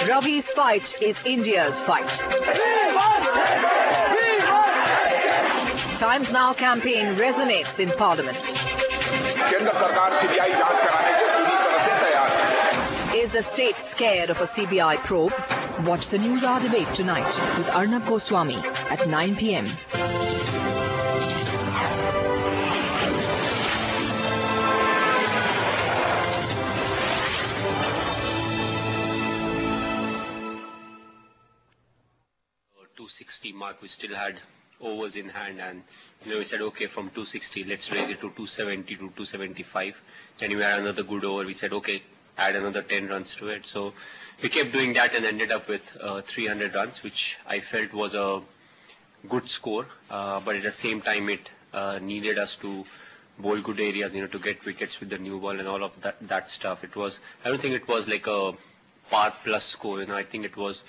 Ravi's fight is India's fight. Times Now campaign resonates in Parliament. Is the state scared of a CBI probe? Watch the News Hour debate tonight with Arnab Goswami at 9 p.m. .260 mark, we still had overs in hand, and we said, okay, from 260 let's raise it to 270 to 275. Then we had another good over. We said, okay, add another 10 runs to it. So we kept doing that and ended up with 300 runs, which I felt was a good score, but at the same time it needed us to bowl good areas, to get wickets with the new ball and all of that stuff. I don't think it was like a par plus score. I think it was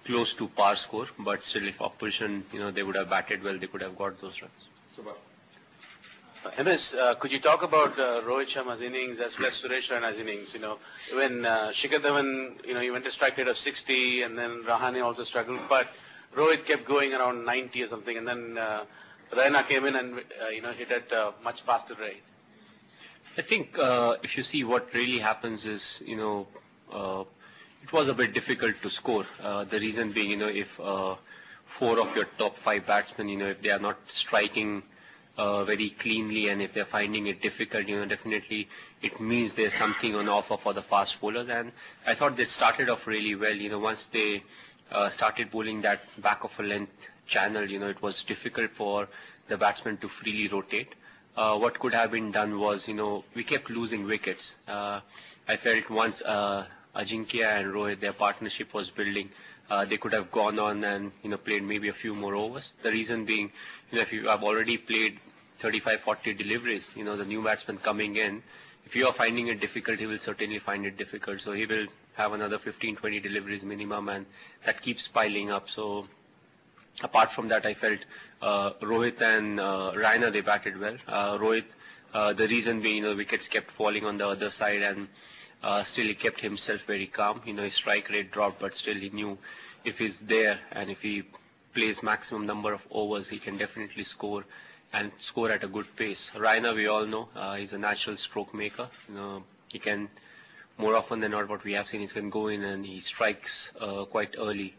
close to par score, but still, if opposition, they would have batted well, they could have got those runs. MS, could you talk about Rohit Sharma's innings as well as Suresh Raina's innings? When Shikhar Dhawan, he went to strike rate of 60, and then Rahane also struggled, but Rohit kept going around 90 or something, and then Raina came in and hit at a much faster rate. I think if you see what really happens is, it was a bit difficult to score. The reason being, if 4 of your top 5 batsmen, if they are not striking very cleanly, and if they're finding it difficult, definitely it means there's something on offer for the fast bowlers. And I thought they started off really well. Once they started bowling that back of a length channel, it was difficult for the batsmen to freely rotate. What could have been done was, we kept losing wickets. I felt once Ajinkya and Rohit, their partnership was building, they could have gone on and played maybe a few more overs. The reason being, if you have already played 35-40 deliveries, the new batsman coming in, if you are finding it difficult, he will certainly find it difficult. So he will have another 15-20 deliveries minimum, and that keeps piling up. So apart from that, I felt Rohit and Raina, they batted well. Rohit, the reason being, wickets kept falling on the other side, and still he kept himself very calm. His strike rate dropped, but still he knew if he's there and if he plays maximum number of overs, he can definitely score and score at a good pace. Raina, we all know, he's a natural stroke maker. He can, more often than not, what we have seen, he can go in and he strikes quite early.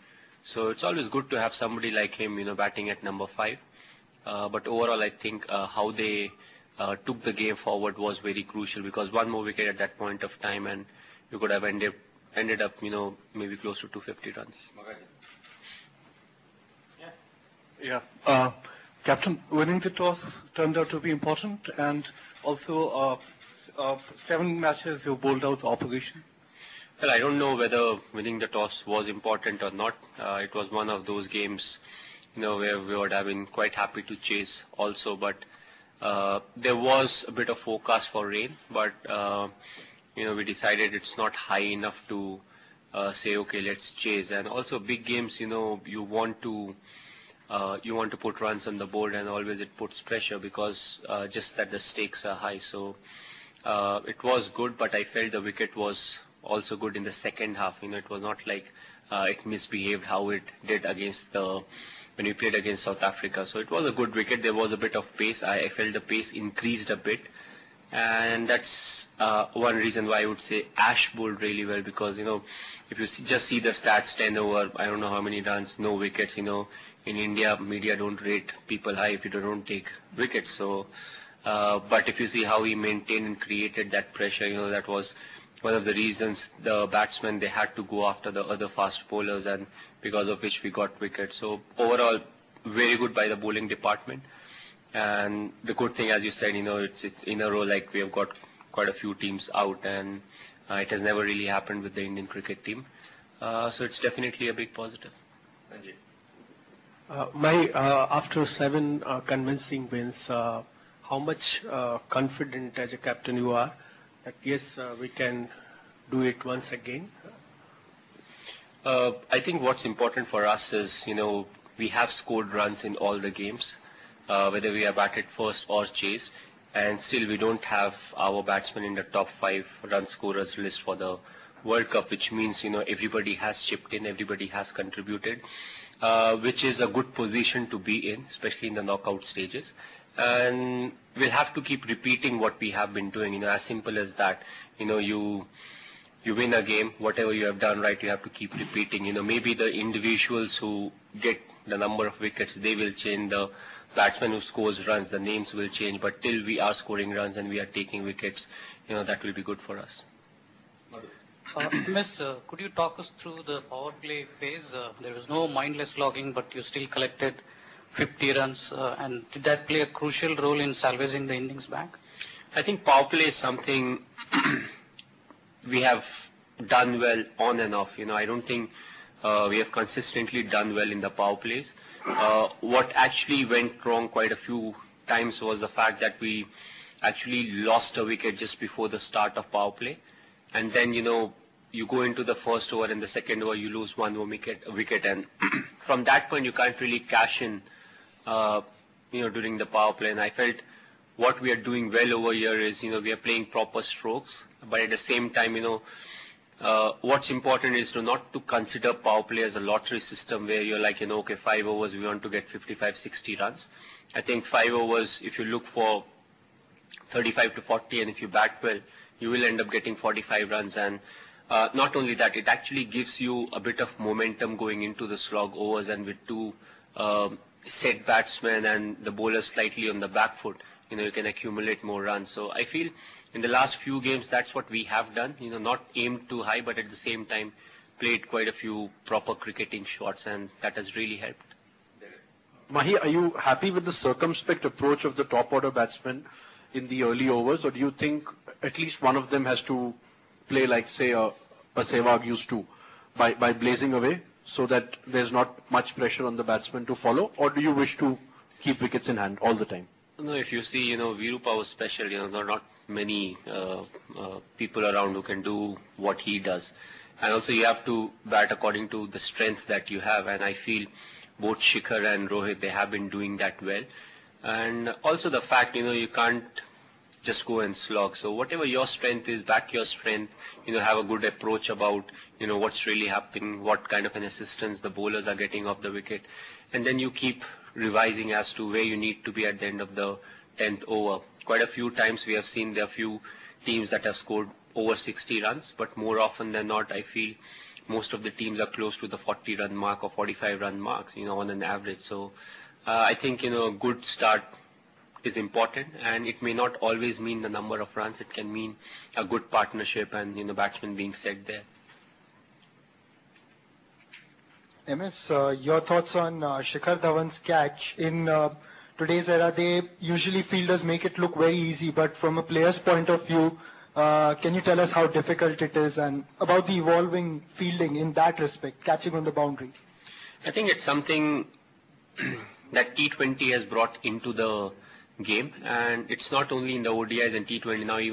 So it's always good to have somebody like him, batting at number 5. But overall, I think how they took the game forward was very crucial, because one more wicket at that point of time and you could have ended up, maybe close to 250 runs. Yeah. Captain, winning the toss turned out to be important, and also 7 matches you bowled out the opposition. Well, I don't know whether winning the toss was important or not. It was one of those games, where we would have been quite happy to chase also, but there was a bit of forecast for rain, but we decided it's not high enough to say, okay, let's chase. And also big games, you want to put runs on the board, and always it puts pressure, because just that the stakes are high. So it was good, but I felt the wicket was also good in the second half. It was not like it misbehaved how it did when we played against South Africa. So it was a good wicket. There was a bit of pace. I felt the pace increased a bit, and that's one reason why I would say Ash bowled really well, because if you just see the stats, 10 over, I don't know how many runs, no wickets. In India, media don't rate people high if you don't take wickets. So but if you see how he maintained and created that pressure, that was one of the reasons the batsmen, they had to go after the other fast bowlers, and because of which we got wickets. So overall, very good by the bowling department. And the good thing, as you said, it's in a row, like we have got quite a few teams out, and it has never really happened with the Indian cricket team. So it's definitely a big positive. Sanjay. After 7 convincing wins, how much confident as a captain you are that yes, we can do it once again? I think what's important for us is, we have scored runs in all the games, whether we are batted first or chased. and still we don't have our batsmen in the top 5 run scorers list for the World Cup, which means, everybody has chipped in, everybody has contributed, which is a good position to be in, especially in the knockout stages. And we'll have to keep repeating what we have been doing, as simple as that. You win a game, whatever you have done right, you have to keep repeating. Maybe the individuals who get the number of wickets, they will change. The batsman who scores runs, the names will change, but till we are scoring runs and we are taking wickets, that will be good for us. Miss, could you talk us through the power play phase? There was no mindless logging, but you still collected 50 runs. And did that play a crucial role in salvaging the innings back? I think power play is something we have done well on and off. I don't think we have consistently done well in the power plays. What actually went wrong quite a few times was the fact that we actually lost a wicket just before the start of power play. And then, you go into the first over and the second over, you lose one more wicket. And from that point, you can't really cash in, during the power play. And I felt what we are doing well over here is, we are playing proper strokes. But at the same time, what's important is not to consider power play as a lottery system where you're like, okay, 5 overs, we want to get 55, 60 runs. I think 5 overs, if you look for 35 to 40 and if you bat well, you will end up getting 45 runs. And not only that, it actually gives you a bit of momentum going into the slog overs, and with 2 set batsmen and the bowlers slightly on the back foot, you can accumulate more runs. So I feel in the last few games, that's what we have done, not aimed too high, but at the same time played quite a few proper cricketing shots, and that has really helped. Mahi, are you happy with the circumspect approach of the top order batsmen in the early overs, or do you think at least one of them has to play like, say, a Sehwag used to, by blazing away, so that there's not much pressure on the batsman to follow, or do you wish to keep wickets in hand all the time? No, if you see, Virupa was special, there are not many people around who can do what he does. And also you have to bat according to the strength that you have, and I feel both Shikhar and Rohit, they have been doing that well. And also the fact, you can't just go and slog. So whatever your strength is, back your strength, have a good approach about, what's really happening, what kind of an assistance the bowlers are getting off the wicket. And then you keep revising as to where you need to be at the end of the 10th over. Quite a few times we have seen there are few teams that have scored over 60 runs, but more often than not, I feel most of the teams are close to the 40-run mark or 45-run marks, on an average. So I think, a good start is important, and it may not always mean the number of runs. It can mean a good partnership and, batsmen being set there. MS, your thoughts on Shikhar Dhawan's catch? In today's era, usually fielders make it look very easy, but from a player's point of view, can you tell us how difficult it is and about the evolving fielding in that respect, catching on the boundary? I think it's something that T20 has brought into the game, and it's not only in the ODIs and T20 now, even